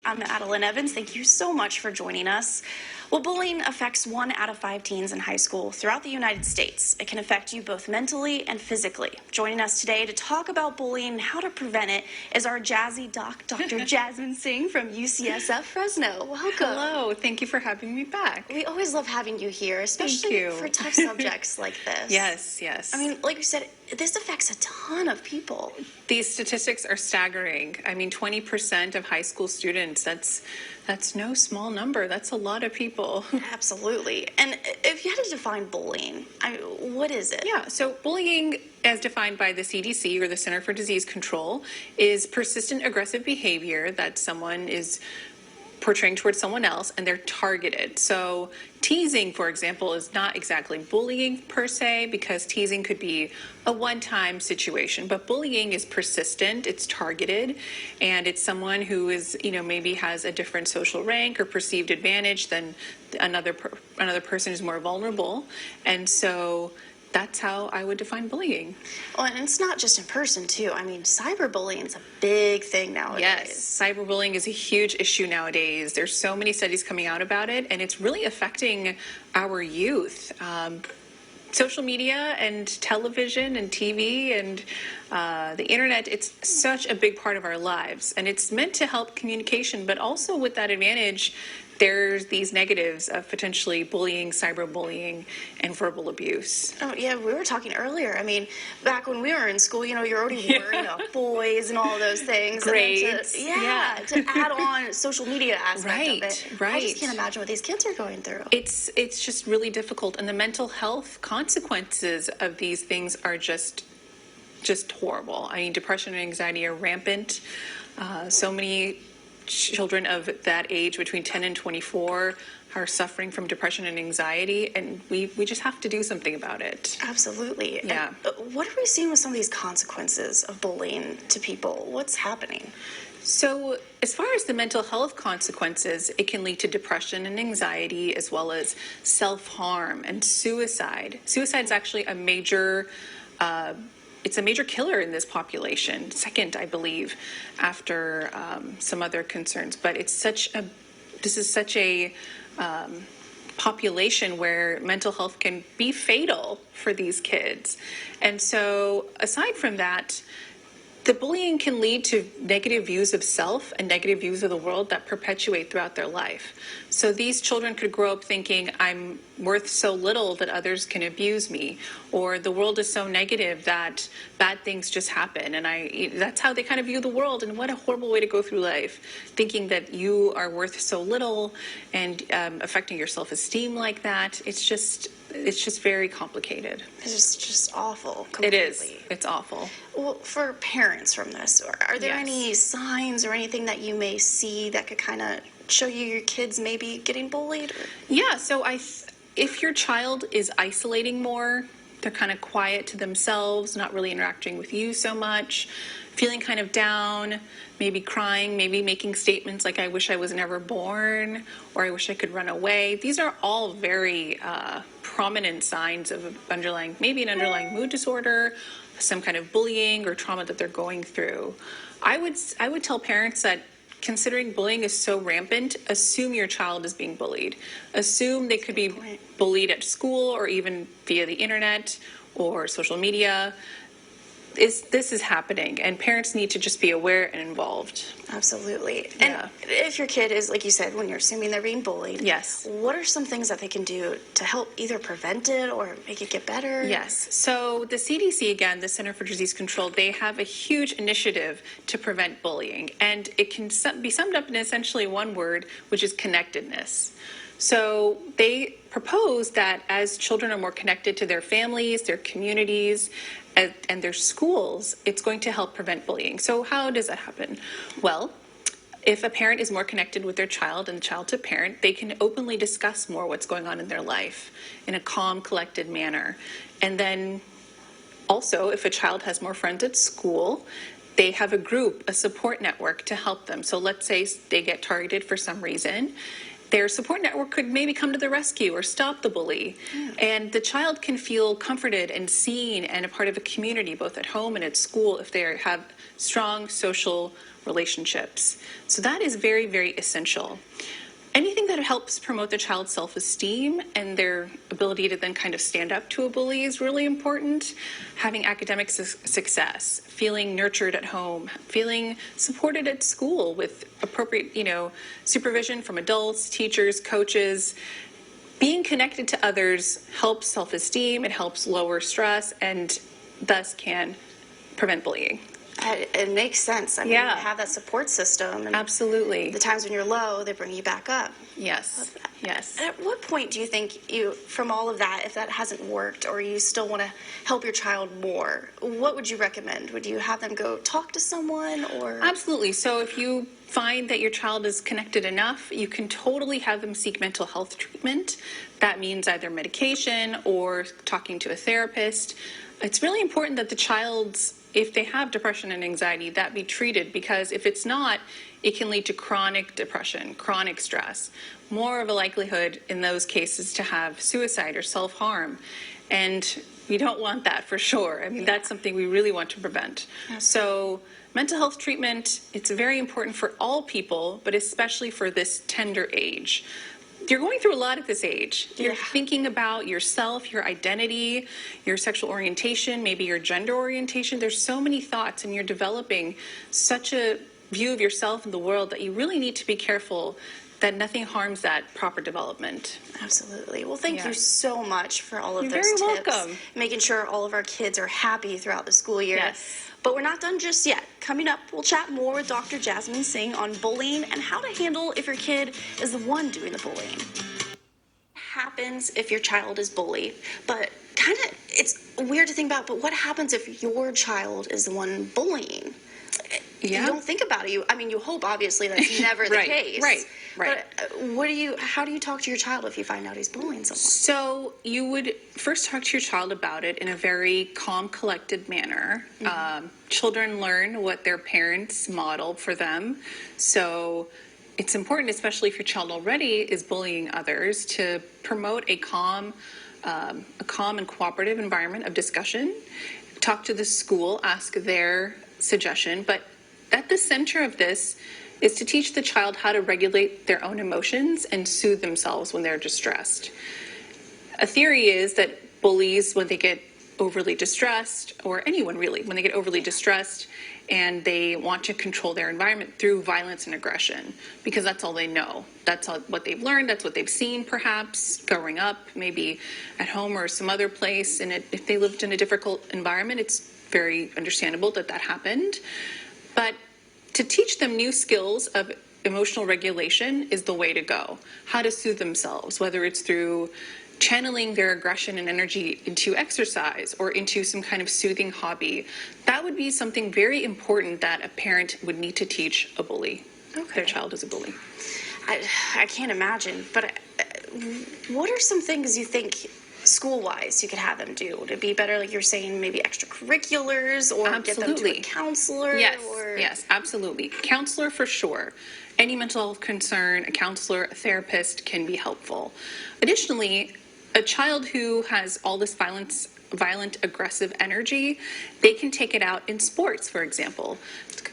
I'm Adeline Evans. Thank you so much for joining us. Well, bullying affects 1 out of 5 teens in high school throughout the United States. It can affect you both mentally and physically. Joining us today to talk about bullying and how to prevent it is our jazzy doc, Dr. Jasmine Singh from UCSF Fresno. Welcome. Hello. Thank you for having me back. We always love having you here, especially for tough subjects like this. Yes, yes. I mean, like you said, this affects a ton of people. These statistics are staggering. I mean, 20% of high school students, that's no small number. That's a lot of people. Absolutely. And if you had to define bullying, what is it? Yeah, so bullying, as defined by the CDC, or the Center for Disease Control, is persistent aggressive behavior that someone is portraying towards someone else, and they're targeted. So teasing, for example, is not exactly bullying per se, because teasing could be a one-time situation, but bullying is persistent, it's targeted, and it's someone who is, maybe has a different social rank or perceived advantage than another person who's more vulnerable. And so that's how I would define bullying. Well, and it's not just in person, too. I mean, cyberbullying is a big thing nowadays. Yes, cyberbullying is a huge issue nowadays. There's so many studies coming out about it, and it's really affecting our youth. Social media and television and TV and the internet, it's such a big part of our lives. And it's meant to help communication, but also with that advantage, there's these negatives of potentially bullying, cyberbullying, and verbal abuse. Oh, yeah, we were talking earlier. I mean, back when we were in school, you're already worrying about boys and all of those things. Grades. To add on social media aspect of it. Right. I just can't imagine what these kids are going through. It's just really difficult. And the mental health consequences of these things are just horrible. I mean, depression and anxiety are rampant. So many children of that age between 10 and 24 are suffering from depression and anxiety, and we just have to do something about it. Absolutely. Yeah. And what are we seeing with some of these consequences of bullying to people? What's happening? So as far as the mental health consequences, it can lead to depression and anxiety, as well as self-harm and suicide. Suicide is actually a major it's a major killer in this population, second, I believe, after some other concerns. But this is such a population where mental health can be fatal for these kids. And so aside from that, the bullying can lead to negative views of self and negative views of the world that perpetuate throughout their life. So these children could grow up thinking, I'm worth so little that others can abuse me, or the world is so negative that bad things just happen. And that's how they kind of view the world. And what a horrible way to go through life, thinking that you are worth so little and affecting your self-esteem like that. It's just very complicated. It's just awful. Completely. It is. It's awful. Well, for parents from this, are there Yes. any signs or anything that you may see that could kind of show you your kids maybe getting bullied? Yeah, so if your child is isolating more, they're kind of quiet to themselves, not really interacting with you so much, feeling kind of down, maybe crying, maybe making statements like, I wish I was never born, or I wish I could run away. These are all very prominent signs of maybe an underlying mood disorder, some kind of bullying or trauma that they're going through. I would tell parents that, considering bullying is so rampant, assume your child is being bullied. Assume they could be bullied at school or even via the internet or social media. This is happening, and parents need to just be aware and involved. Absolutely. Yeah. And if your kid is, like you said, when you're assuming they're being bullied, Yes. what are some things that they can do to help either prevent it or make it get better? Yes. So the CDC, again, the Center for Disease Control, they have a huge initiative to prevent bullying, and it can be summed up in essentially one word, which is connectedness. So they propose that as children are more connected to their families, their communities, and their schools, it's going to help prevent bullying. So how does that happen? Well, if a parent is more connected with their child and child to parent, they can openly discuss more what's going on in their life in a calm, collected manner. And then also, if a child has more friends at school, they have a group, a support network to help them. So let's say they get targeted for some reason. Their support network could maybe come to the rescue or stop the bully. Yeah. And the child can feel comforted and seen and a part of a community, both at home and at school, if they have strong social relationships. So that is very, very essential. Anything that helps promote the child's self-esteem and their ability to then kind of stand up to a bully is really important. Having academic success, feeling nurtured at home, feeling supported at school with appropriate, supervision from adults, teachers, coaches. Being connected to others helps self-esteem, it helps lower stress, and thus can prevent bullying. It makes sense. I mean, Yeah. you have that support system. And Absolutely. the times when you're low, they bring you back up. Yes. Yes. And at what point do you think from all of that, if that hasn't worked or you still want to help your child more, what would you recommend? Would you have them go talk to someone or? Absolutely. So if you find that your child is connected enough, you can totally have them seek mental health treatment. That means either medication or talking to a therapist. It's really important that the child's, if they have depression and anxiety, that be treated, because if it's not, it can lead to chronic depression, chronic stress, more of a likelihood in those cases to have suicide or self-harm. And we don't want that for sure. I mean, that's something we really want to prevent. So mental health treatment, it's very important for all people, but especially for this tender age. You're going through a lot at this age. You're thinking about yourself, your identity, your sexual orientation, maybe your gender orientation. There's so many thoughts, and you're developing such a view of yourself and the world that you really need to be careful that nothing harms that proper development. Absolutely. Well, thank you so much for all of You're those very tips. welcome. Making sure all of our kids are happy throughout the school year. Yes. But we're not done just yet. Coming up, we'll chat more with Dr. Jasmine Singh on bullying and how to handle if your kid is the one doing the bullying. What happens if your child is bullied? But it's weird to think about, but what happens if your child is the one bullying? Yeah. You don't think about it. You hope obviously that's never the case. Right. But how do you talk to your child if you find out he's bullying someone? So you would first talk to your child about it in a very calm, collected manner. Children learn what their parents model for them. So it's important, especially if your child already is bullying others, to promote a calm and cooperative environment of discussion. Talk to the school, ask their suggestion, but at the center of this is to teach the child how to regulate their own emotions and soothe themselves when they're distressed. A theory is that bullies, when they get overly distressed, or anyone really, when they get overly distressed and they want to control their environment through violence and aggression, because that's all they know. That's what they've learned, that's what they've seen perhaps growing up, maybe at home or some other place, and if they lived in a difficult environment, it's very understandable that happened. But to teach them new skills of emotional regulation is the way to go. How to soothe themselves, whether it's through channeling their aggression and energy into exercise or into some kind of soothing hobby. That would be something very important that a parent would need to teach a bully. Their child is a bully. I can't imagine, but what are some things you think school-wise you could have them do? Would it be better, like you're saying, maybe extracurriculars or get them to a counselor? Yes, absolutely. Counselor for sure. Any mental health concern, a counselor, a therapist can be helpful. Additionally, a child who has all this violent, aggressive energy, they can take it out in sports, for example.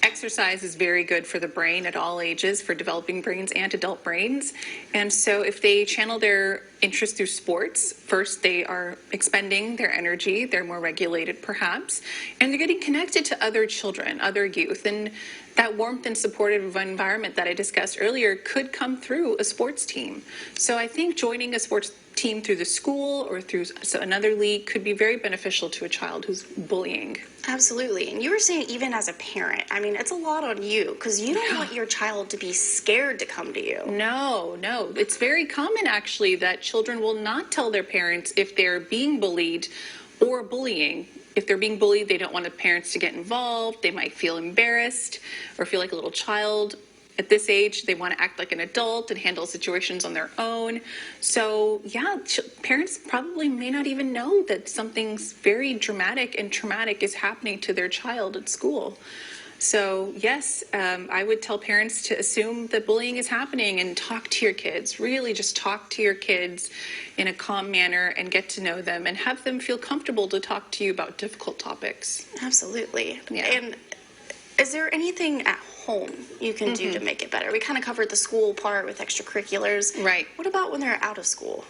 Exercise is very good for the brain at all ages, for developing brains and adult brains. And so if they channel their interest through sports, first they are expending their energy, they're more regulated perhaps, and they're getting connected to other children, other youth. And that warmth and supportive environment that I discussed earlier could come through a sports team. So I think joining a sports team through the school or through another league could be very beneficial to a child who's bullying. Absolutely. And you were saying even as a parent, it's a lot on you because you don't want your child to be scared to come to you. No. It's very common actually that children will not tell their parents if they're being bullied or bullying. If they're being bullied, they don't want the parents to get involved. They might feel embarrassed or feel like a little child. At this age, they want to act like an adult and handle situations on their own. So, parents probably may not even know that something's very dramatic and traumatic is happening to their child at school. So, yes, I would tell parents to assume that bullying is happening and talk to your kids. Really just talk to your kids in a calm manner and get to know them and have them feel comfortable to talk to you about difficult topics. Absolutely. Yeah. And is there anything at home you can do to make it better? We kind of covered the school part with extracurriculars. Right. What about when they're out of school?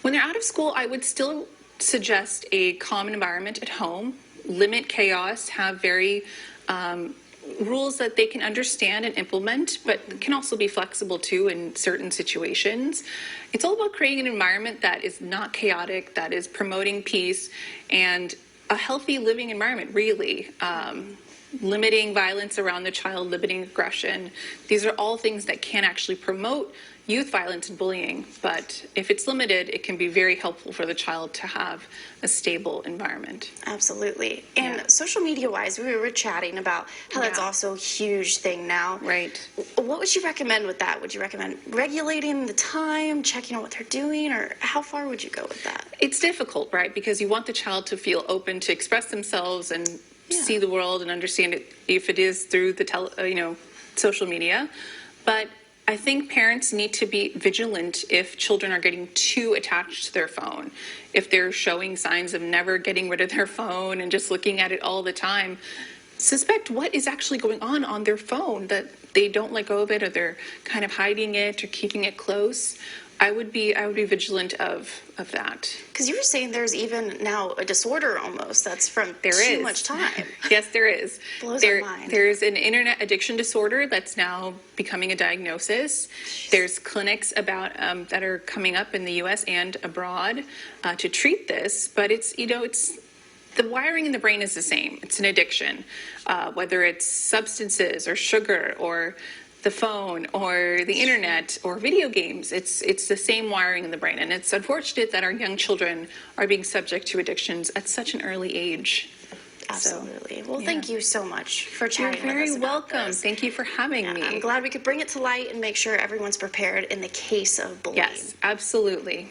When they're out of school, I would still suggest a calm environment at home, limit chaos, have very rules that they can understand and implement, but can also be flexible too in certain situations. It's all about creating an environment that is not chaotic, that is promoting peace and a healthy living environment, really. Limiting violence around the child, limiting aggression. These are all things that can actually promote youth violence and bullying, but if it's limited, it can be very helpful for the child to have a stable environment. Absolutely. And Yeah. social media-wise, we were chatting about how that's Yeah. also a huge thing now. Right. What would you recommend with that? Would you recommend regulating the time, checking out what they're doing, or how far would you go with that? It's difficult, right? Because you want the child to feel open to express themselves and see the world and understand it if it is through the social media. But I think parents need to be vigilant if children are getting too attached to their phone. If they're showing signs of never getting rid of their phone and just looking at it all the time, suspect what is actually going on their phone, that they don't let go of it or they're kind of hiding it or keeping it close. I would be vigilant of that. Because you were saying there's even now a disorder almost that's from too much time. Yes, there is. Blows our mind. There's an internet addiction disorder that's now becoming a diagnosis. There's clinics about that are coming up in the U.S. and abroad to treat this, but it's the wiring in the brain is the same. It's an addiction, whether it's substances or sugar or the phone or the internet or video games. It's the same wiring in the brain, and it's unfortunate that our young children are being subject to addictions at such an early age. Absolutely. Well, thank you so much for You're chatting with us very about welcome. this. Thank you for having me. I'm glad we could bring it to light and make sure everyone's prepared in the case of bullying. Yes, absolutely.